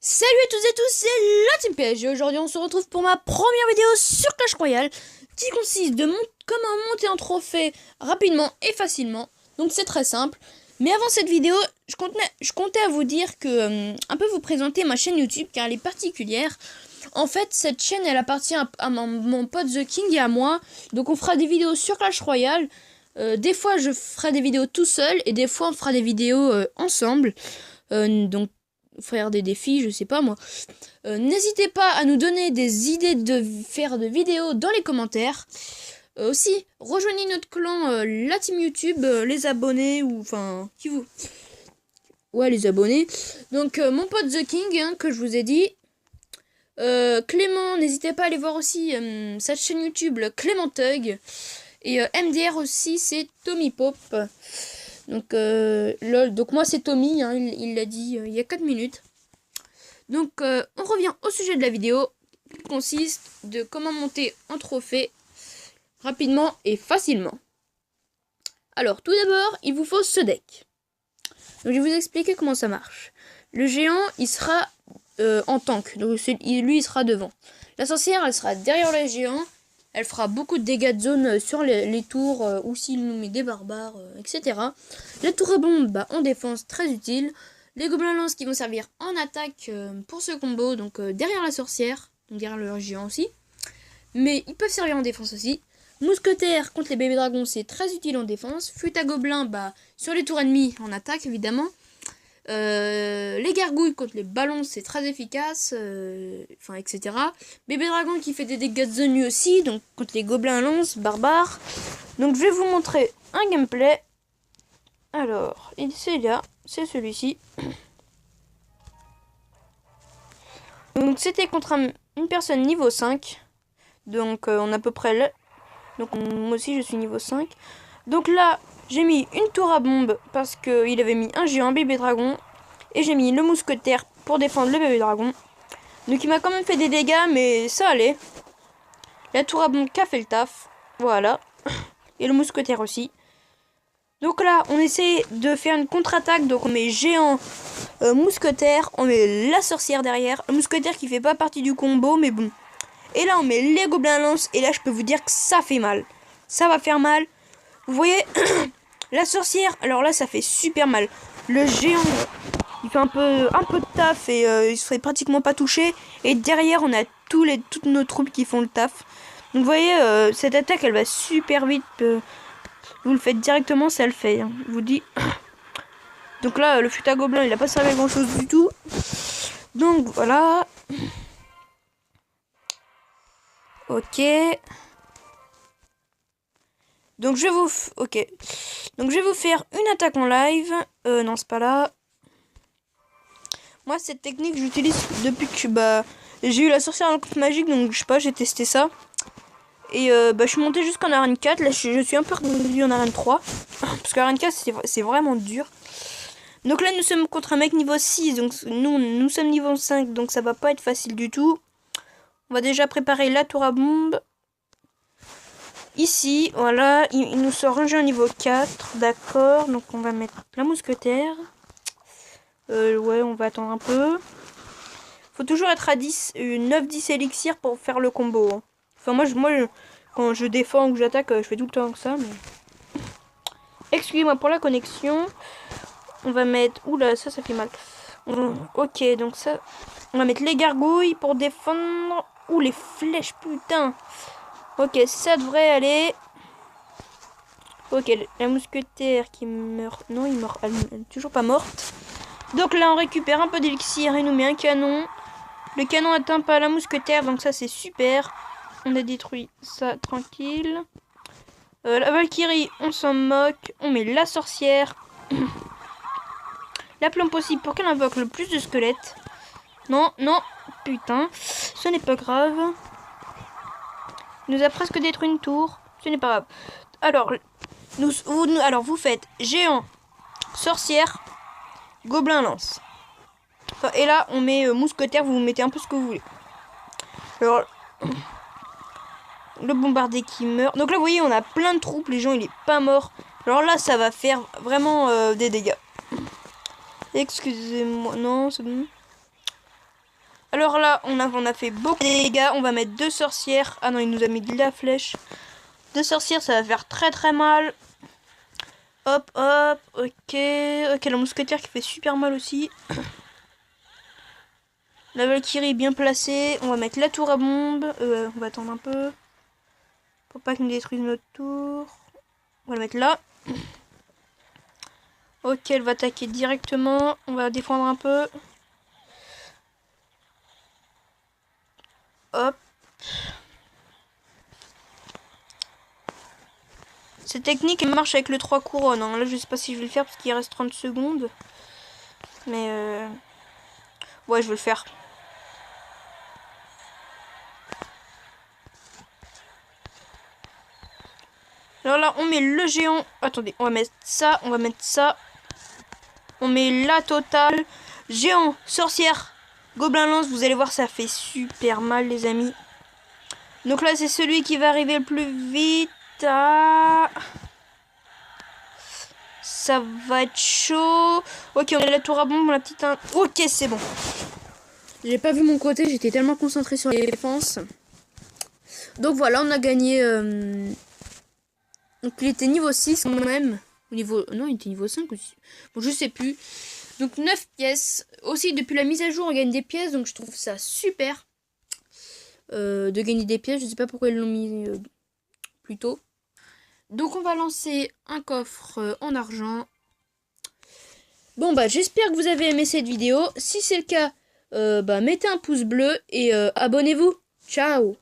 Salut à toutes et tous, c'est la Team PSG. Aujourd'hui on se retrouve pour ma première vidéo sur Clash Royale qui consiste de comment monter un trophée rapidement et facilement. Donc c'est très simple. Mais avant cette vidéo, je comptais à vous dire que un peu vous présenter ma chaîne YouTube car elle est particulière. En fait, cette chaîne elle appartient à mon pote The King et à moi. Donc on fera des vidéos sur Clash Royale. Des fois je ferai des vidéos tout seul et des fois on fera des vidéos ensemble. Donc faire des défis, je sais pas moi. N'hésitez pas à nous donner des idées de faire de vidéos dans les commentaires. Aussi, rejoignez notre clan, la team YouTube, les abonnés, ou enfin, qui vous... Ouais, les abonnés. Donc, mon pote The King, hein, que je vous ai dit. Clément, n'hésitez pas à aller voir aussi sa chaîne YouTube, Clément Tug. Et MDR aussi, c'est Tommy Pop. Donc, lol. Donc moi c'est Tommy, hein, il l'a dit il y a 4 minutes. Donc on revient au sujet de la vidéo qui consiste de comment monter un trophée rapidement et facilement. Alors tout d'abord il vous faut ce deck. Donc je vais vous expliquer comment ça marche. Le géant il sera en tank, donc lui il sera devant. La sorcière elle sera derrière le géant. Elle fera beaucoup de dégâts de zone sur les tours ou s'il nous met des barbares, etc. La tour à bombe en défense, très utile. Les gobelins lance qui vont servir en attaque pour ce combo, donc derrière la sorcière, donc derrière le géant aussi. Mais ils peuvent servir en défense aussi. Mousquetaire contre les bébés dragons, c'est très utile en défense. Flûte à gobelins, sur les tours ennemis en attaque évidemment. Les gargouilles contre les ballons c'est très efficace, etc. Bébé dragon qui fait des dégâts de zone lui aussi, donc contre les gobelins lance, barbares. Donc je vais vous montrer un gameplay. Alors, c'est là, c'est celui-ci. Donc c'était contre une personne niveau 5. Donc on est à peu près là. Donc moi aussi je suis niveau 5. Donc là, j'ai mis une tour à bombe parce qu'il avait mis un géant, un bébé dragon. Et j'ai mis le mousquetaire pour défendre le bébé dragon. Donc il m'a quand même fait des dégâts, mais ça allait. La tour à bombe qui a fait le taf. Voilà. Et le mousquetaire aussi. Donc là, on essaie de faire une contre-attaque. Donc on met géant, mousquetaire. On met la sorcière derrière. Le mousquetaire qui fait pas partie du combo, mais bon. Et là, on met les gobelins lance. Et là, je peux vous dire que ça fait mal. Ça va faire mal. Vous voyez, la sorcière, alors là, ça fait super mal. Le géant, il fait un peu de taf et il se fait pratiquement pas toucher. Et derrière, on a toutes nos troupes qui font le taf. Donc vous voyez, cette attaque, elle va super vite. Vous le faites directement, ça le fait. Hein, je vous dis. Donc là, le fut à gobelin, il a pas servi à grand chose du tout. Donc voilà. Ok. Donc je vais vous faire une attaque en live. Non, c'est pas là. Moi, cette technique, j'utilise depuis que j'ai eu la sorcière en coupe magique, donc je sais pas, j'ai testé ça. Et je suis montée jusqu'en arène 4. Là, je suis un peu redescendue en arène 3. Parce qu'arène 4, c'est vraiment dur. Donc là, nous sommes contre un mec niveau 6. Donc nous sommes niveau 5. Donc ça va pas être facile du tout. On va déjà préparer la tour à bombe. Ici, voilà. Il nous sort un géant niveau 4. D'accord. Donc on va mettre la mousquetaire. Ouais, on va attendre un peu. Faut toujours être à 10, 9-10 élixirs pour faire le combo. Hein. Enfin, moi, quand je défends ou que j'attaque, je fais tout le temps que ça. Mais... Excusez-moi pour la connexion. On va mettre... Oula, ça fait mal. Ok, donc ça... On va mettre les gargouilles pour défendre... Ouh, les flèches, putain. Ok, ça devrait aller. Ok, la mousquetaire qui meurt... Non, il meurt. Elle est toujours pas morte. Donc là, on récupère un peu d'élixir et nous met un canon. Le canon atteint pas la mousquetaire, donc ça, c'est super. On a détruit ça, tranquille. La Valkyrie, on s'en moque. On met la sorcière. La plombe possible pour qu'elle invoque le plus de squelettes. Non, non, putain. Ce n'est pas grave. Il nous a presque détruit une tour. Ce n'est pas grave. Alors, vous faites géant, sorcière, gobelin lance. Enfin, et là, on met mousquetaire, vous mettez un peu ce que vous voulez. Alors, le bombardier qui meurt. Donc là, vous voyez, on a plein de troupes. Les gens, il est pas mort. Alors là, ça va faire vraiment des dégâts. Excusez-moi. Non, c'est bon. Alors là, on a fait beaucoup de dégâts. On va mettre 2 sorcières. Ah non, il nous a mis de la flèche. 2 sorcières, ça va faire très mal. Hop, hop, ok. Ok, la mousquetaire qui fait super mal aussi. La Valkyrie bien placée. On va mettre la tour à bombe. On va attendre un peu. Pour pas qu'il nous détruise notre tour. On va la mettre là. Ok, elle va attaquer directement. On va défendre un peu. Hop. Cette technique elle marche avec le 3 couronnes. Hein. Là, je sais pas si je vais le faire parce qu'il reste 30 secondes. Mais ouais, je vais le faire. Alors là, on met le géant. Attendez, on va mettre ça, on va mettre ça. On met la totale. Géant, sorcière, gobelin lance. Vous allez voir, ça fait super mal, les amis. Donc là, c'est celui qui va arriver le plus vite. Ah. Ça va être chaud. Ok, on a la tour à bombe, la petite... Ok, c'est bon. J'ai pas vu mon côté, j'étais tellement concentré sur les défenses. Donc voilà, on a gagné... Donc il était niveau 6 quand même. Au niveau... Non, il était niveau 5 aussi. Bon, je sais plus. Donc 9 pièces. Aussi, depuis la mise à jour, on gagne des pièces. Donc je trouve ça super. De gagner des pièces. Je sais pas pourquoi ils l'ont mis plus tôt. Donc on va lancer un coffre en argent. Bon bah j'espère que vous avez aimé cette vidéo. Si c'est le cas, mettez un pouce bleu et abonnez-vous. Ciao!